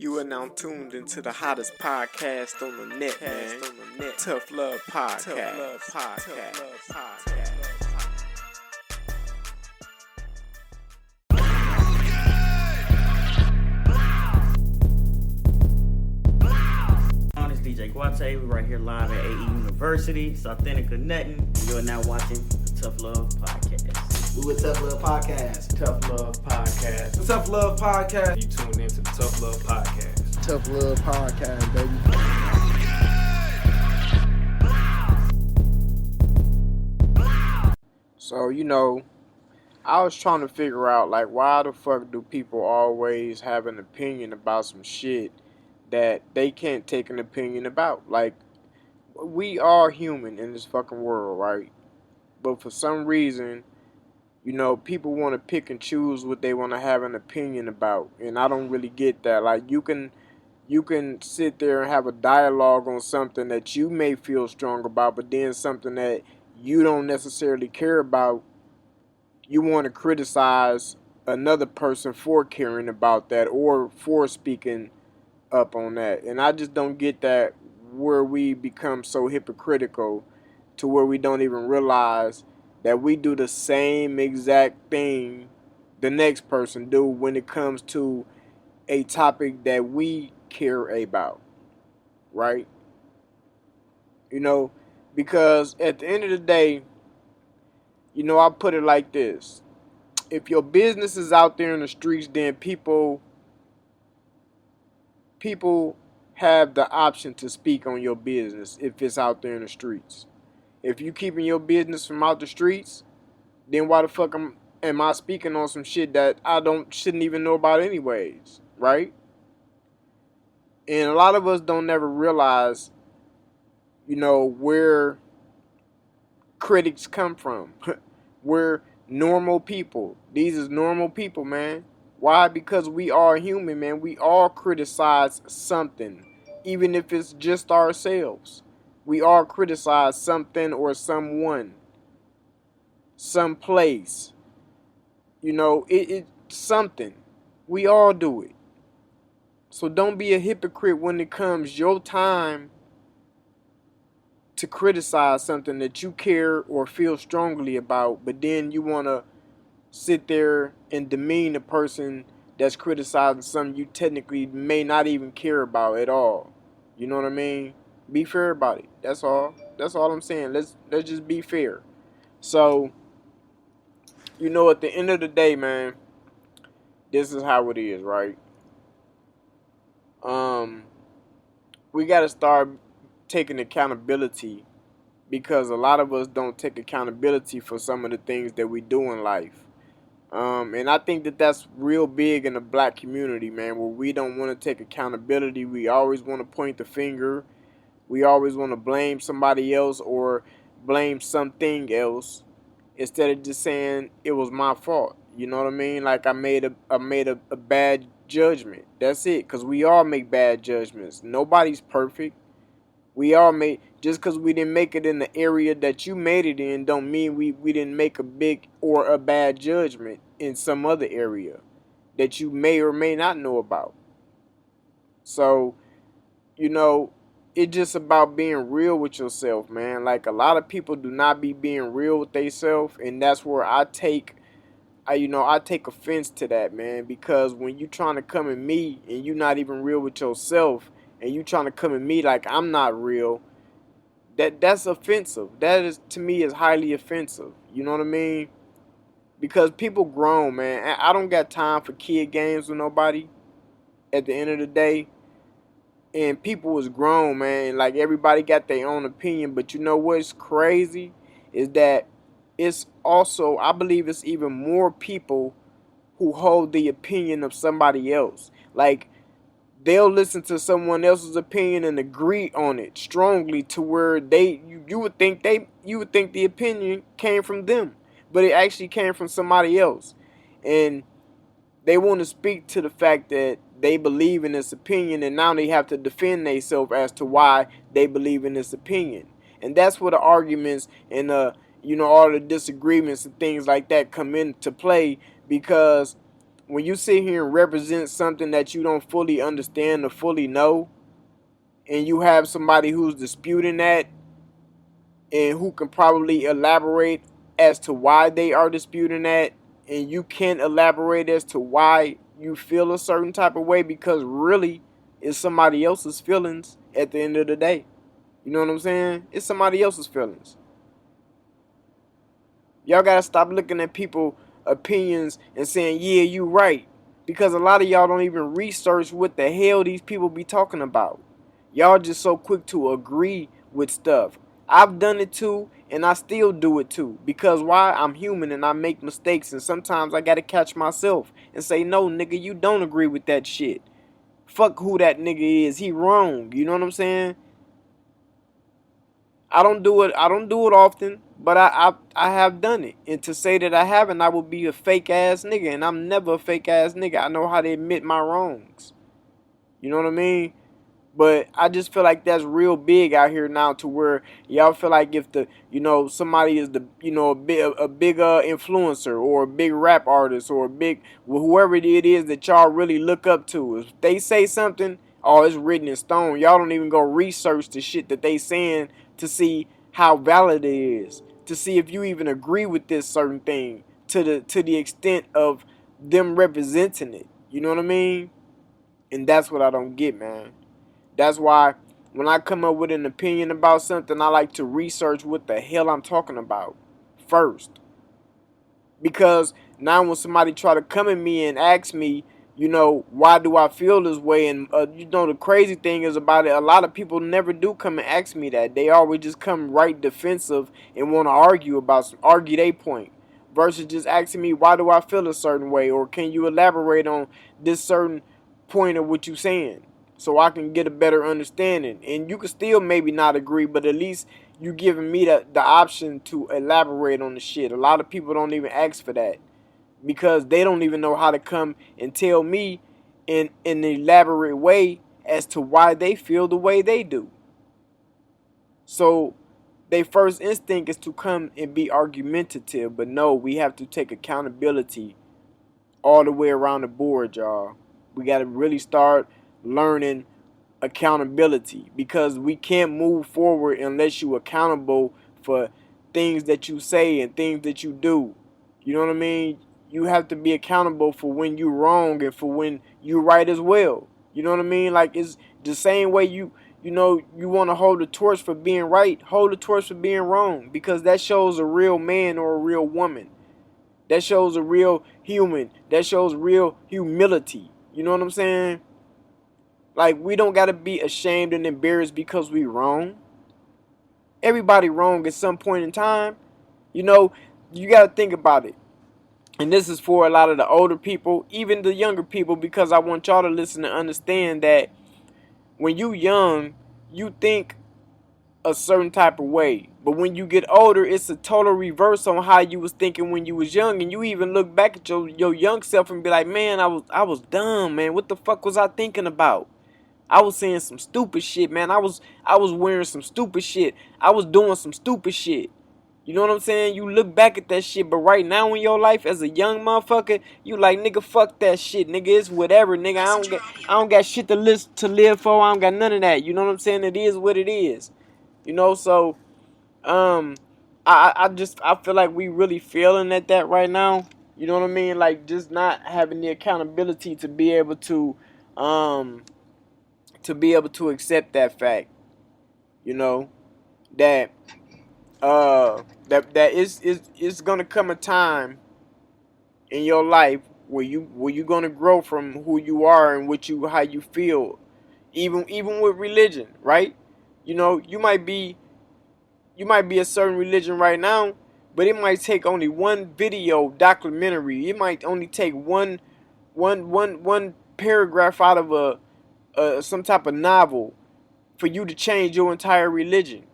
You are now tuned into the hottest podcast on the net, man. Tough Love Podcast. It's DJ Guate. We're right here live at AE University. It's authentic or nothing. You are now watching the Tough Love Podcast. We with Tough Love Podcast. Tough Love Podcast. The Tough Love Podcast. You tuned into the Tough Love Podcast. Tough Love Podcast, baby. So, I was trying to figure out, why the fuck do people always have an opinion about some shit that they can't take an opinion about? We are human in this fucking world, right? But for some reason, people want to pick and choose what they want to have an opinion about. And I don't really get that. You can sit there and have a dialogue on something that you may feel strong about, but then something that you don't necessarily care about, you want to criticize another person for caring about that or for speaking up on that. And I just don't get that, where we become so hypocritical to where we don't even realize that we do the same exact thing the next person do when it comes to a topic that we care about, right? Because at the end of the day, I put it like this. If your business is out there in the streets, then people have the option to speak on your business if it's out there in the streets. If you keeping your business from out the streets, then why the fuck am I speaking on some shit that I shouldn't even know about anyways, right? And a lot of us don't never realize, where critics come from. We're normal people. These is normal people, man. Why? Because we are human, man. We all criticize something, even if it's just ourselves. We all criticize something or someone, some place. It's something. We all do it. So don't be a hypocrite when it comes your time to criticize something that you care or feel strongly about, but then you want to sit there and demean a person that's criticizing something you technically may not even care about at all. You know what I mean? Be fair about it. That's all. That's all I'm saying. Let's just be fair. So, at the end of the day, man, this is how it is, right? We got to start taking accountability, because a lot of us don't take accountability for some of the things that we do in life. And I think that that's real big in the black community, man, where we don't want to take accountability. We always want to point the finger. We always want to blame somebody else or blame something else instead of just saying it was my fault. You know what I mean? I made a bad judgment. That's it. Because we all make bad judgments. Nobody's perfect. We all make, just because we didn't make it in the area that you made it in, don't mean we didn't make a big or a bad judgment in some other area that you may or may not know about. So, it's just about being real with yourself, man. A lot of people do not be being real with themselves, and that's where I take offense to that, man. Because when you trying to come at me and you not even real with yourself, and you trying to come at me like I'm not real, that's offensive. That is, to me, is highly offensive. You know what I mean? Because people grown, man. I don't got time for kid games with nobody at the end of the day. And people is grown, man. Everybody got their own opinion. But you know what's crazy? Is that it's also, I believe it's even more people who hold the opinion of somebody else. They'll listen to someone else's opinion and agree on it strongly to where you would think the opinion came from them, but it actually came from somebody else. And they want to speak to the fact that they believe in this opinion, and now they have to defend themselves as to why they believe in this opinion. And that's where the arguments and all the disagreements and things like that come into play, because when you sit here and represent something that you don't fully understand or fully know, and you have somebody who's disputing that and who can probably elaborate as to why they are disputing that, and you can elaborate as to why you feel a certain type of way, because really it's somebody else's feelings at the end of the day. You know what I'm saying? It's somebody else's feelings. Y'all gotta stop looking at people opinions and saying, yeah, you right. Because a lot of y'all don't even research what the hell these people be talking about. Y'all just so quick to agree with stuff. I've done it too, and I still do it too. Because why? I'm human and I make mistakes, and sometimes I gotta catch myself and say, no, nigga, you don't agree with that shit. Fuck who that nigga is. He wrong. You know what I'm saying? I don't do it often, but I have done it. And to say that I haven't, I would be a fake ass nigga, and I'm never a fake ass nigga. I know how to admit my wrongs. You know what I mean? But I just feel like that's real big out here now, to where y'all feel like if somebody is a big influencer or a big rap artist or a big whoever it is that y'all really look up to, if they say something, oh, it's written in stone. Y'all don't even go research the shit that they saying to see how valid it is, to see if you even agree with this certain thing to the extent of them representing it. You know what I mean? And that's what I don't get, man. That's why when I come up with an opinion about something, I like to research what the hell I'm talking about first. Because now when somebody try to come at me and ask me, why do I feel this way? And, the crazy thing is about it, a lot of people never do come and ask me that. They always just come right defensive and want to argue their point. Versus just asking me, why do I feel a certain way? Or can you elaborate on this certain point of what you're saying, so I can get a better understanding? And you can still maybe not agree, but at least you giving me the option to elaborate on the shit. A lot of people don't even ask for that, because they don't even know how to come and tell me in an elaborate way as to why they feel the way they do. So their first instinct is to come and be argumentative, but no, we have to take accountability all the way around the board, y'all. We got to really start learning accountability, because we can't move forward unless you're accountable for things that you say and things that you do. You know what I mean? You have to be accountable for when you're wrong and for when you're right as well. You know what I mean? Like, it's the same way you want to hold the torch for being right, hold the torch for being wrong, because that shows a real man or a real woman. That shows a real human. That shows real humility. You know what I'm saying? Like, we don't got to be ashamed and embarrassed because we wrong. Everybody wrong at some point in time. You got to think about it. And this is for a lot of the older people, even the younger people, because I want y'all to listen and understand that when you young, you think a certain type of way. But when you get older, it's a total reverse on how you was thinking when you was young. And you even look back at your young self and be like, man, I was dumb, man. What the fuck was I thinking about? I was saying some stupid shit, man. I was wearing some stupid shit. I was doing some stupid shit. You know what I'm saying? You look back at that shit, but right now in your life as a young motherfucker, you like, nigga, fuck that shit, nigga. It's whatever, nigga. I don't got shit to live for. I don't got none of that. You know what I'm saying? It is what it is. So I feel like we really failing at that right now. You know what I mean? Like, just not having the accountability to be able to accept that fact. That that it's gonna come a time in your life where you're gonna grow from who you are and how you feel, even with religion, right? You might be a certain religion right now, but it might take only one video documentary. It might only take one paragraph out of some type of novel for you to change your entire religion,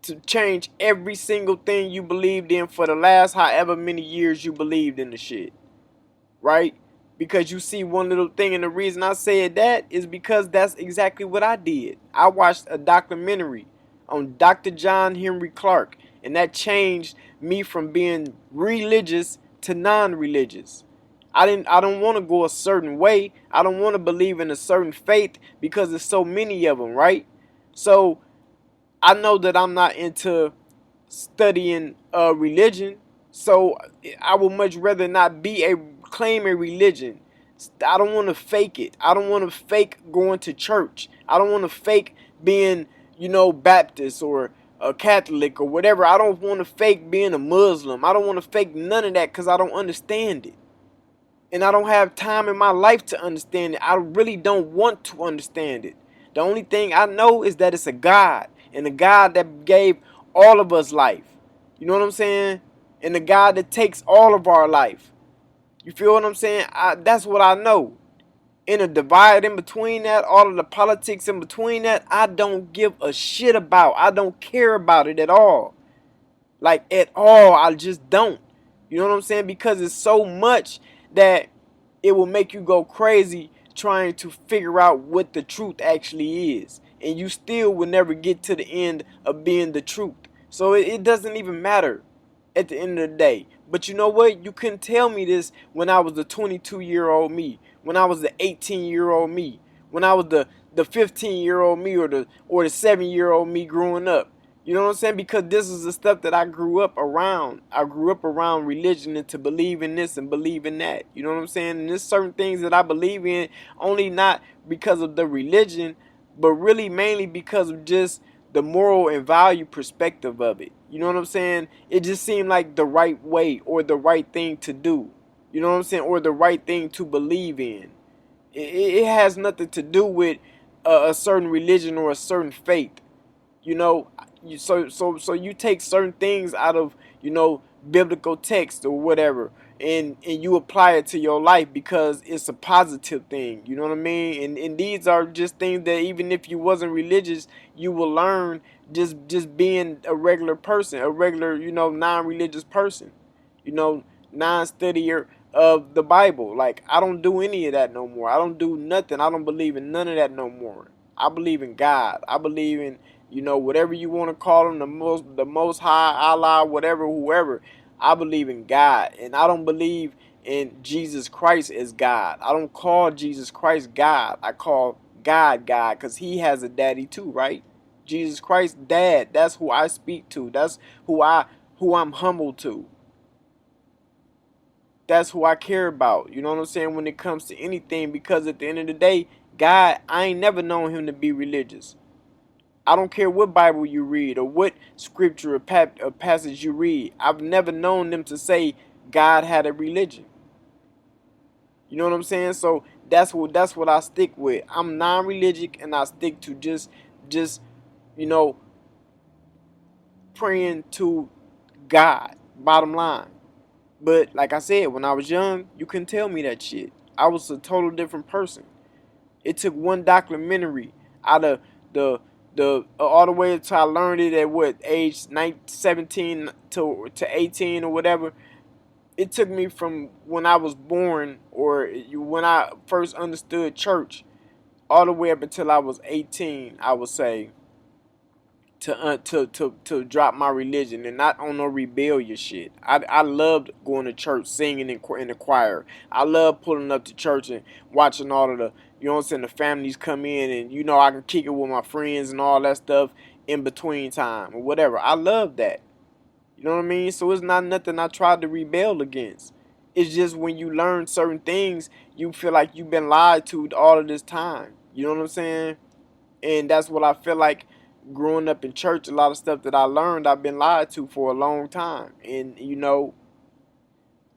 to change every single thing you believed in for the last however many years you believed in the shit, right? Because you see one little thing, and the reason I said that is because that's exactly what I did. I watched a documentary on Dr. John Henry Clark, and that changed me from being religious to non-religious. I don't want to go a certain way. I don't want to believe in a certain faith because there's so many of them, right? So I know that I'm not into studying religion. So I would much rather not claim a religion. I don't want to fake it. I don't want to fake going to church. I don't want to fake being, Baptist or a Catholic or whatever. I don't want to fake being a Muslim. I don't want to fake none of that because I don't understand it. And I don't have time in my life to understand it. I really don't want to understand it. The only thing I know is that it's a God, and a God that gave all of us life. You know what I'm saying? And the God that takes all of our life. You feel what I'm saying? That's what I know. In a divide in between that, all of the politics in between that, I don't give a shit about. I don't care about it at all. Like, at all. I just don't. You know what I'm saying? Because it's so much that it will make you go crazy trying to figure out what the truth actually is. And you still will never get to the end of being the truth. So it doesn't even matter at the end of the day. But you know what? You couldn't tell me this when I was the 22-year-old me, when I was the 18-year-old me, when I was the 15-year-old me, or the 7-year-old me growing up. You know what I'm saying? Because this is the stuff that I grew up around. I grew up around religion and to believe in this and believe in that. You know what I'm saying? And there's certain things that I believe in, only not because of the religion, but really mainly because of just the moral and value perspective of it. You know what I'm saying? It just seemed like the right way or the right thing to do. You know what I'm saying? Or the right thing to believe in. It has nothing to do with a certain religion or a certain faith. You know, so you take certain things out of, biblical text or whatever, and you apply it to your life because it's a positive thing. You know what I mean? And these are just things that even if you wasn't religious, you will learn just being a regular person, a regular, non-religious person, non-studier of the Bible. Like, I don't do any of that no more. I don't do nothing. I don't believe in none of that no more. I believe in God. I believe in, whatever you want to call him, the most high, Allah, whatever, whoever. I believe in God, and I don't believe in Jesus Christ as God. I don't call Jesus Christ God. I call God God, because he has a daddy too, right? Jesus Christ, dad. That's who I speak to. That's who I'm humble to. That's who I care about. You know what I'm saying? When it comes to anything, because at the end of the day, God, I ain't never known him to be religious. I don't care what Bible you read or what scripture or passage you read. I've never known them to say God had a religion. You know what I'm saying? So that's what I stick with. I'm non-religious, and I stick to just you know praying to God. Bottom line. But like I said, when I was young, you couldn't tell me that shit. I was a total different person. It took one documentary out of the all the way until I learned it at what age 17 to 18 or whatever. It took me from when I was born or when I first understood church all the way up until I was 18, I would say, to drop my religion, and not on no rebellious shit. I loved going to church, singing in the choir. I love pulling up to church and watching all of the, the families come in, and I can kick it with my friends and all that stuff in between time or whatever. I love that. You know what I mean? So it's not nothing I tried to rebel against. It's just when you learn certain things, you feel like you've been lied to all of this time. You know what I'm saying? And that's what I feel like growing up in church. A lot of stuff that I learned, I've been lied to for a long time. And,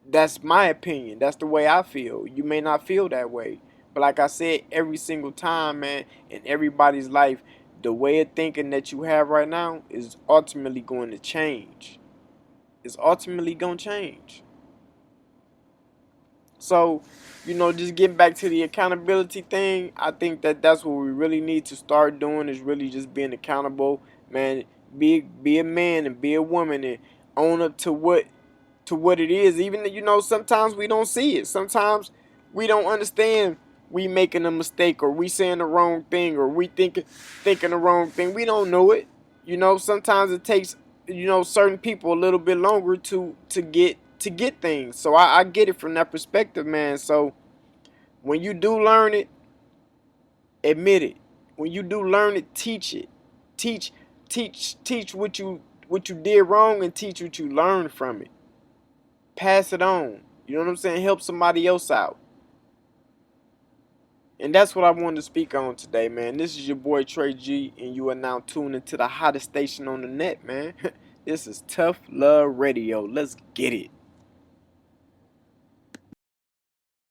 that's my opinion. That's the way I feel. You may not feel that way. But like I said, every single time, man, in everybody's life, the way of thinking that you have right now is ultimately going to change. It's ultimately going to change. So, just getting back to the accountability thing, I think that that's what we really need to start doing, is really just being accountable, man. Be a man and be a woman and own up to what it is. Even sometimes we don't see it. Sometimes we don't understand we making a mistake, or we saying the wrong thing, or we thinking the wrong thing. We don't know it. Sometimes it takes certain people a little bit longer to get to get things. So I get it from that perspective, man. So when you do learn it, admit it. When you do learn it, teach it. Teach what you did wrong, and teach what you learned from it. Pass it on. You know what I'm saying? Help somebody else out. And that's what I wanted to speak on today, man. This is your boy Trae Gee, and you are now tuned into the hottest station on the net, man. This is Tough Love Radio. Let's get it.